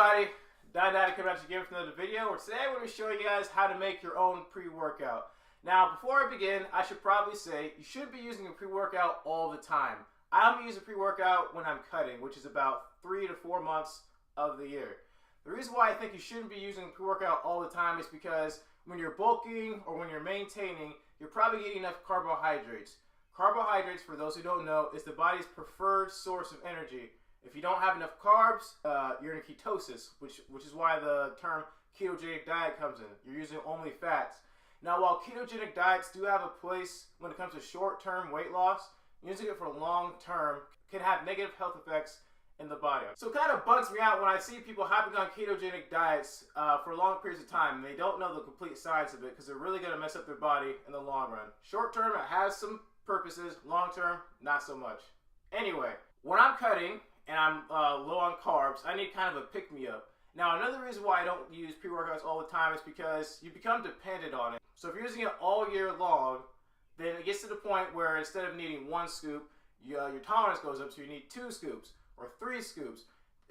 everybody, Daddy coming at you again with another video, where today I'm going to be showing you guys how to make your own pre-workout. Now, before I begin, I should probably say you shouldn't be using a pre-workout all the time. I only use a pre-workout when I'm cutting, which is about 3 to 4 months of the year. The reason why I think you shouldn't be using pre-workout all the time is because when you're bulking or when you're maintaining, you're probably getting enough carbohydrates. Carbohydrates, for those who don't know, is the body's preferred source of energy. If you don't have enough carbs, you're in ketosis, which is why the term ketogenic diet comes in. You're using only fats. Now, while ketogenic diets do have a place when it comes to short-term weight loss, using it for long-term can have negative health effects in the body. So it kind of bugs me out when I see people hopping on ketogenic diets for long periods of time and they don't know the complete science of it because they're really going to mess up their body in the long run. Short-term, it has some purposes. Long-term, not so much. Anyway, when I'm cutting and I'm low on carbs, I need kind of a pick-me-up. Now, another reason why I don't use pre-workouts all the time is because you become dependent on it. So if you're using it all year long, then it gets to the point where instead of needing 1 scoop, your tolerance goes up, so you need 2 scoops or 3 scoops.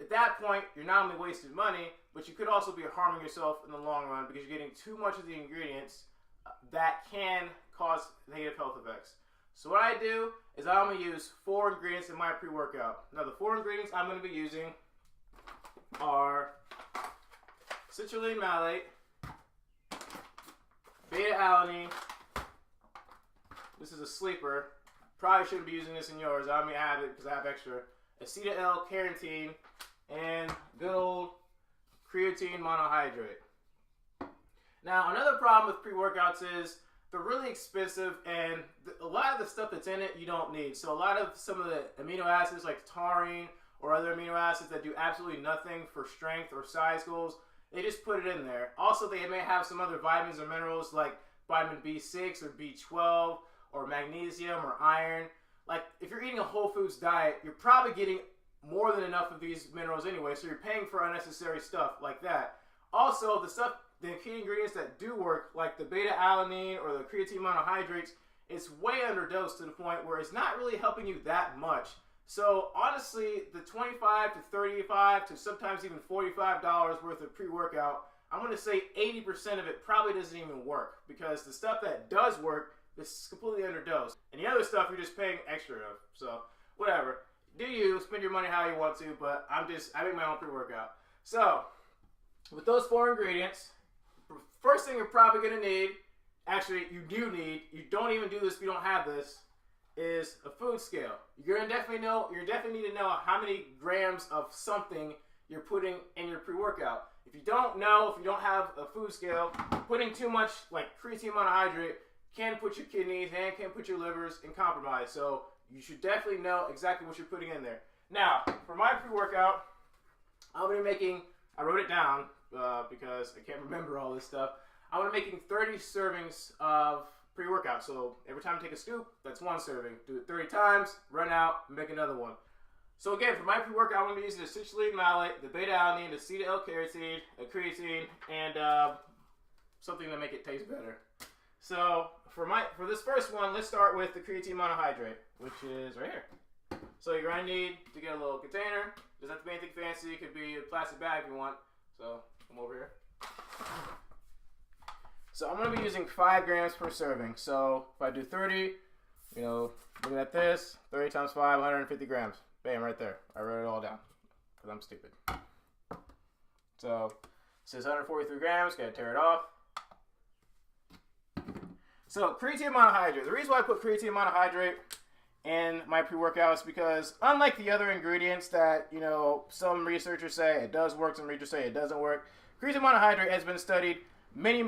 At that point, you're not only wasting money, but you could also be harming yourself in the long run because you're getting too much of the ingredients that can cause negative health effects. So what I do is I'm going to use 4 ingredients in my pre-workout. Now the 4 ingredients I'm going to be using are citrulline malate, beta-alanine. This is a sleeper. Probably shouldn't be using this in yours. I may have it because I have extra. Acetyl, carnitine, and good old creatine monohydrate. Now another problem with pre-workouts is they're really expensive, and a lot of the stuff that's in it you don't need. So a lot of some of the amino acids like taurine or other amino acids that do absolutely nothing for strength or size goals, they just put it in there. Also, they may have some other vitamins or minerals like vitamin B6 or B12 or magnesium or iron. Like if you're eating a whole foods diet, you're probably getting more than enough of these minerals anyway, so you're paying for unnecessary stuff like that. Also, the key ingredients that do work, like the beta-alanine or the creatine monohydrates, it's way underdosed to the point where it's not really helping you that much. So honestly, the $25 to $35 to sometimes even $45 worth of pre-workout, I'm going to say 80% of it probably doesn't even work because the stuff that does work is completely underdosed. And the other stuff you're just paying extra of. So whatever. Do you spend your money how you want to, but I make my own pre-workout. So with those 4 ingredients, first thing you're probably going to need, actually you don't even do this if you don't have this, is a food scale. You definitely need to know how many grams of something you're putting in your pre-workout. If you don't have a food scale, putting too much like creatine monohydrate can put your kidneys and can put your livers in compromise. So you should definitely know exactly what you're putting in there. Now, for my pre-workout, I'll be making, I wrote it down because I can't remember all this stuff. I'm going to be making 30 servings of pre-workout. So every time I take a scoop, that's 1 serving. Do it 30 times, run out, make another one. So again, for my pre-workout, I'm going to be using the citrulline malate, the beta-alanine, the acetyl-carnitine, the creatine, and something to make it taste better. So for this first one, let's start with the creatine monohydrate, which is right here. So you're going to need to get a little container. Doesn't have to be anything fancy. It could be a plastic bag if you want. So come over here. So I'm going to be using 5 grams per serving. So if I do 30, looking at this, 30 times 5, 150 grams. Bam, right there. I wrote it all down because I'm stupid. So it says 143 grams. Got to tear it off. So creatine monohydrate. The reason why I put creatine monohydrate in my pre-workout is because unlike the other ingredients that, some researchers say it does work, some researchers say it doesn't work, creatine monohydrate has been studied many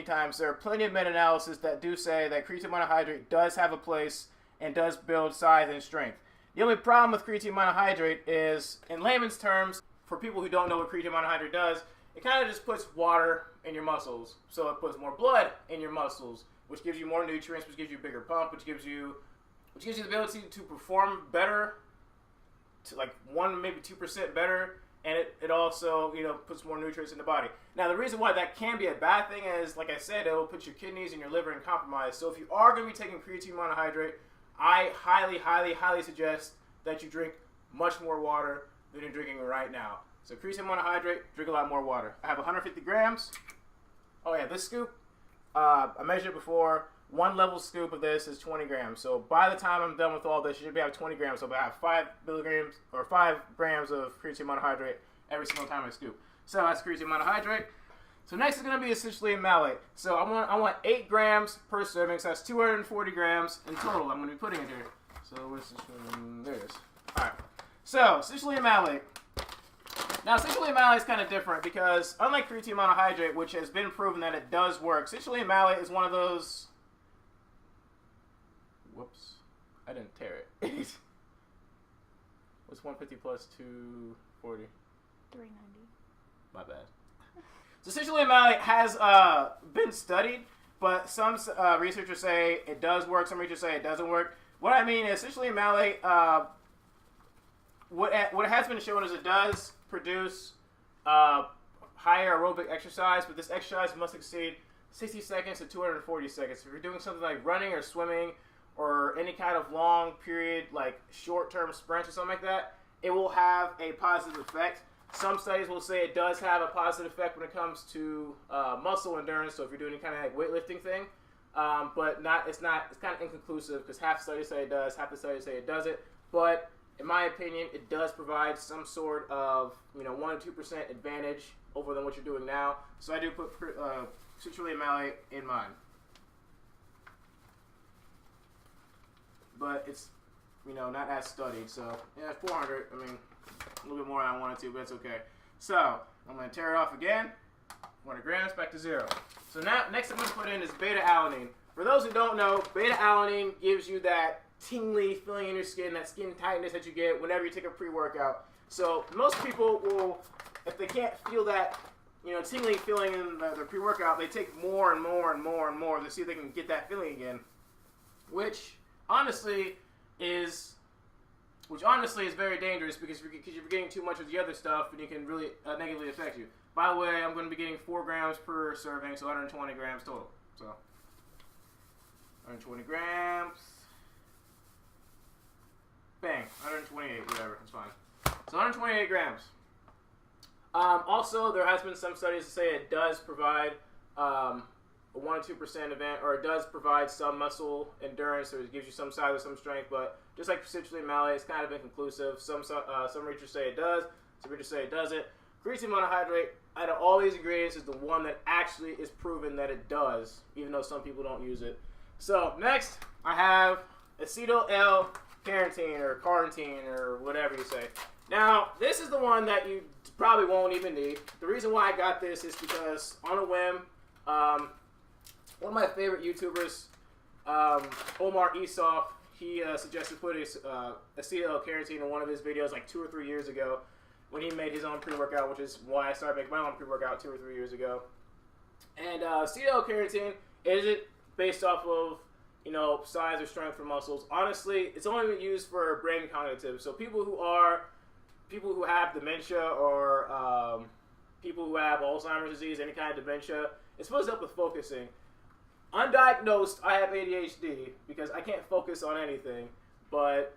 times. There are plenty of meta-analysis that do say that creatine monohydrate does have a place and does build size and strength. The only problem with creatine monohydrate is, in layman's terms, for people who don't know what creatine monohydrate does, it kind of just puts water in your muscles. So it puts more blood in your muscles, which gives you more nutrients, which gives you a bigger pump, which gives you the ability to perform better, to like 1, maybe 2% better, and it also, puts more nutrients in the body. Now, the reason why that can be a bad thing is, like I said, it will put your kidneys and your liver in compromise. So if you are going to be taking creatine monohydrate, I highly suggest that you drink much more water than you're drinking right now. So creatine monohydrate, drink a lot more water. I have 150 grams. Oh yeah, this scoop, I measured it before. 1 level scoop of this is 20 grams. So by the time I'm done with all this, you should be having 20 grams. So I have 5 milligrams or 5 grams of creatine monohydrate every single time I scoop. So that's creatine monohydrate. So next is going to be citrulline malate. So I want 8 grams per serving. So that's 240 grams in total I'm going to be putting in here. So where's citrulline? There it is. All right. So citrulline malate. Now, citrulline malate is kind of different because unlike creatine monohydrate, which has been proven that it does work, citrulline malate is one of those... Whoops. I didn't tear it. What's 150 plus 240? 390. My bad. So citrulline malate has been studied, but some researchers say it does work. Some researchers say it doesn't work. What I mean is citrulline malate, what has been shown is it does produce higher aerobic exercise, but this exercise must exceed 60 seconds to 240 seconds. If you're doing something like running or swimming or any kind of long period, like short-term sprints or something like that, it will have a positive effect. Some studies will say it does have a positive effect when it comes to muscle endurance. So if you're doing any kind of like weightlifting thing, but it's kind of inconclusive because half the studies say it does, half the studies say it doesn't. But in my opinion, it does provide some sort of 1 to 2% advantage over than what you're doing now. So I do put citrulline malate in mine, but it's not as studied. So yeah, 400. I mean, a little bit more than I wanted to, but that's okay. So I'm going to tear it off again. 100 grams back to 0. So now next I'm going to put in is beta alanine. For those who don't know, beta alanine gives you that tingly feeling in your skin, that skin tightness that you get whenever you take a pre-workout. So most people will, if they can't feel that tingling feeling in their pre-workout, they take more and more and more and more to see if they can get that feeling again, which honestly is very dangerous because you're getting too much of the other stuff and it can really negatively affect you. By the way, I'm going to be getting 4 grams per serving, so 120 grams total. So 120 grams. Bang, 128, whatever, it's fine. So 128 grams. Also, there has been some studies that say it does provide a 1 to 2% event, or it does provide some muscle endurance, or it gives you some size or some strength, but just like citrulline malate, it's kind of inconclusive. Some researchers say it does, some researchers say it doesn't. Creatine monohydrate, out of all these ingredients, is the one that actually is proven that it does, even though some people don't use it. So next, I have Acetyl carnitine or carnitine or whatever you say. Now, this is the one that you probably won't even need. The reason why I got this is because on a whim, one of my favorite YouTubers, Omar Esoff, he suggested putting acetyl carnitine in one of his videos like 2 or 3 years ago when he made his own pre-workout, which is why I started making my own pre-workout 2 or 3 years ago. And acetyl carnitine isn't based off of size or strength for muscles. Honestly, it's only used for brain cognitive. So people who have dementia or people who have Alzheimer's disease, any kind of dementia, it's supposed to help with focusing. Undiagnosed, I have ADHD because I can't focus on anything. But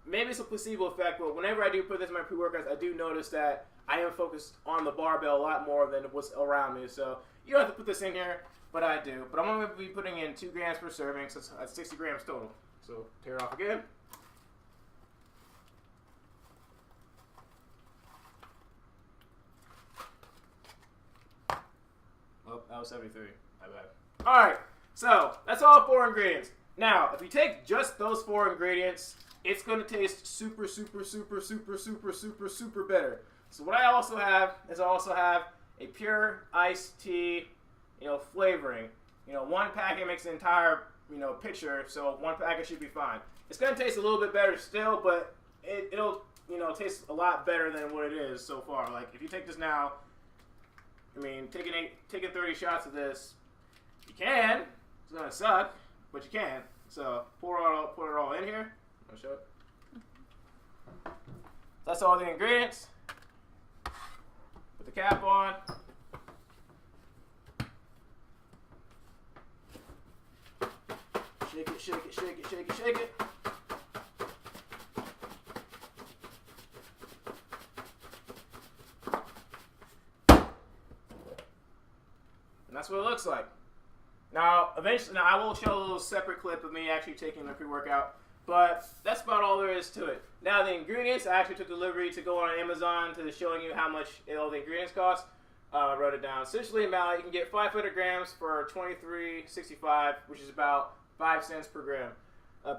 maybe it's a placebo effect, but whenever I do put this in my pre-workouts, I do notice that I am focused on the barbell a lot more than what's around me. So you don't have to put this in here, but I do. But I'm going to be putting in 2 grams per serving, so that's 60 grams total. So tear it off again. Oh, that was 73. My bad. Alright, so that's all 4 ingredients. Now, if you take just those 4 ingredients, it's going to taste super, super, super, super, super, super, super bitter. So what I also have is a pure iced tea, flavoring. One packet makes the entire, picture, so 1 packet should be fine. It's going to taste a little bit better still, but it'll, taste a lot better than what it is so far. Like, if you take this now, taking 30 shots of this, you can. It's going to suck, but you can. So, put it all in here. I'll show it. That's all the ingredients. Put the cap on. Shake it, shake it, shake it, shake it, shake it. That's what it looks like. Now, eventually, I will show a little separate clip of me actually taking the pre-workout, but that's about all there is to it. Now, the ingredients, I actually took delivery to go on Amazon to showing you how much all the ingredients cost. I wrote it down. Citrulline malate, you can get 500 grams for $23.65, which is about 5 cents per gram.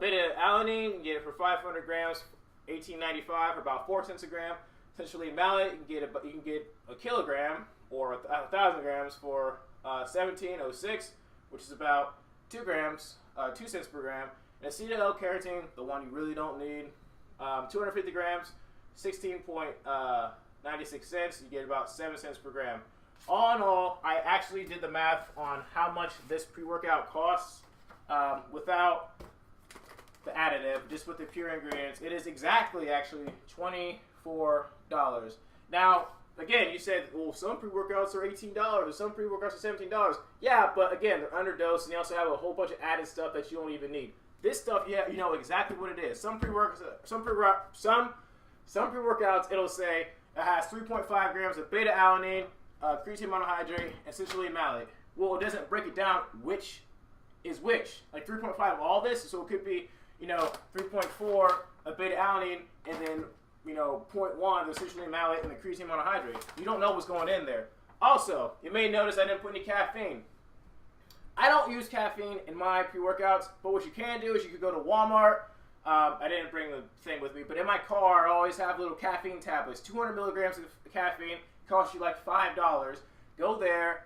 Beta alanine, you can get it for 500 grams, $18.95, or about 4 cents a gram. Citrulline malate, you can get a kilogram or 1,000 grams for $17.06, which is about 2 grams, 2 cents per gram. And acetyl carnitine, the one you really don't need, 250 grams, 16.96 cents. You get about 7 cents per gram. All in all, I actually did the math on how much this pre-workout costs without the additive, just with the pure ingredients. It is exactly actually $24. Now, again, you said, well, some pre-workouts are $18 or some pre-workouts are $17. Yeah, but again, they're underdosed and they also have a whole bunch of added stuff that you don't even need. This stuff, yeah, you know exactly what it is. Some pre-workouts, it'll say it has 3.5 grams of beta alanine, creatine monohydrate, and citrulline malate. Well, it doesn't break it down which is which. Like 3.5 of all this, so it could be, 3.4 of beta alanine and then 0.1 of the citrulline malate and the creatine monohydrate. You don't know what's going in there. Also, you may notice I didn't put any caffeine. I don't use caffeine in my pre-workouts, but what you can do is you could go to Walmart. I didn't bring the thing with me, but in my car, I always have little caffeine tablets. 200 milligrams of caffeine costs you like $5. Go there,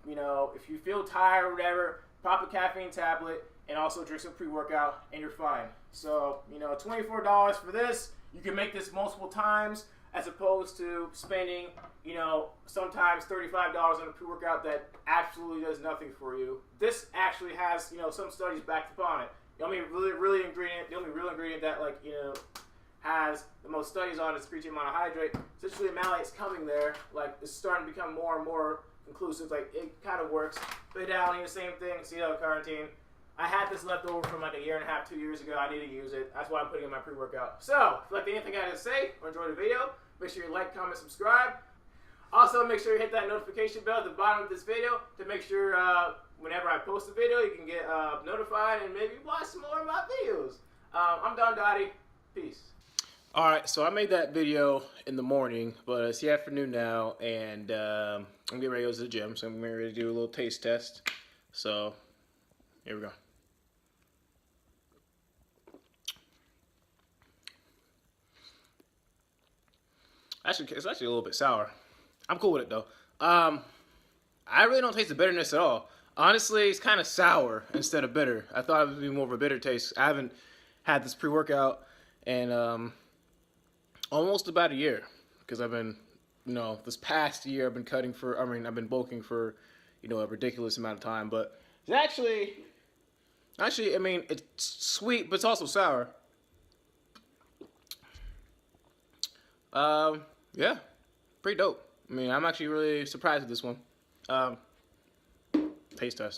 if you feel tired or whatever, pop a caffeine tablet and also drink some pre-workout, and you're fine. So, $24 for this. You can make this multiple times as opposed to spending, sometimes $35 on a pre-workout that absolutely does nothing for you. This actually has, some studies backed upon it. The only real ingredient that, has the most studies on is creatine monohydrate. Citrulline malate is coming there. It's starting to become more and more conclusive. It kind of works. Beta alanine, the same thing. Acetyl carnitine. I had this left over from 1.5 years, 2 years ago. I need to use it. That's why I'm putting it in my pre-workout. So, if you like anything I had to say or enjoyed the video, make sure you like, comment, subscribe. Also, make sure you hit that notification bell at the bottom of this video to make sure whenever I post a video, you can get notified and maybe watch some more of my videos. I'm Don Dottie. Peace. Alright, so I made that video in the morning, but it's the afternoon now, and I'm getting ready to go to the gym, so I'm ready to do a little taste test. So, here we go. Actually, it's actually a little bit sour. I'm cool with it, though. I really don't taste the bitterness at all. Honestly, it's kind of sour instead of bitter. I thought it would be more of a bitter taste. I haven't had this pre-workout in almost about a year, because I've been, this past year I've been I've been bulking for, a ridiculous amount of time. But it's actually, it's sweet, but it's also sour. Yeah, pretty dope. I'm actually really surprised with this one. Taste test.